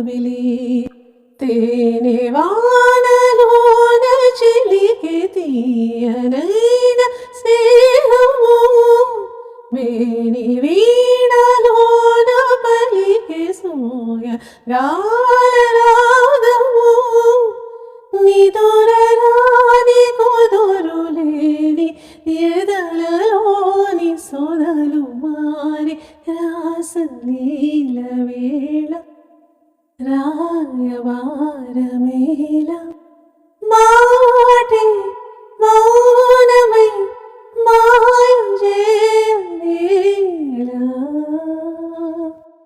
జాబిలి తేనె వానలోన చిలికే తీయనైన స్నేహము మేని వీణలోన పలికే సోయ రాగము నిదురరాని కుదురులేని ఎదలలోని సొదలు మారి రాసలీల వేళ రాయవారమే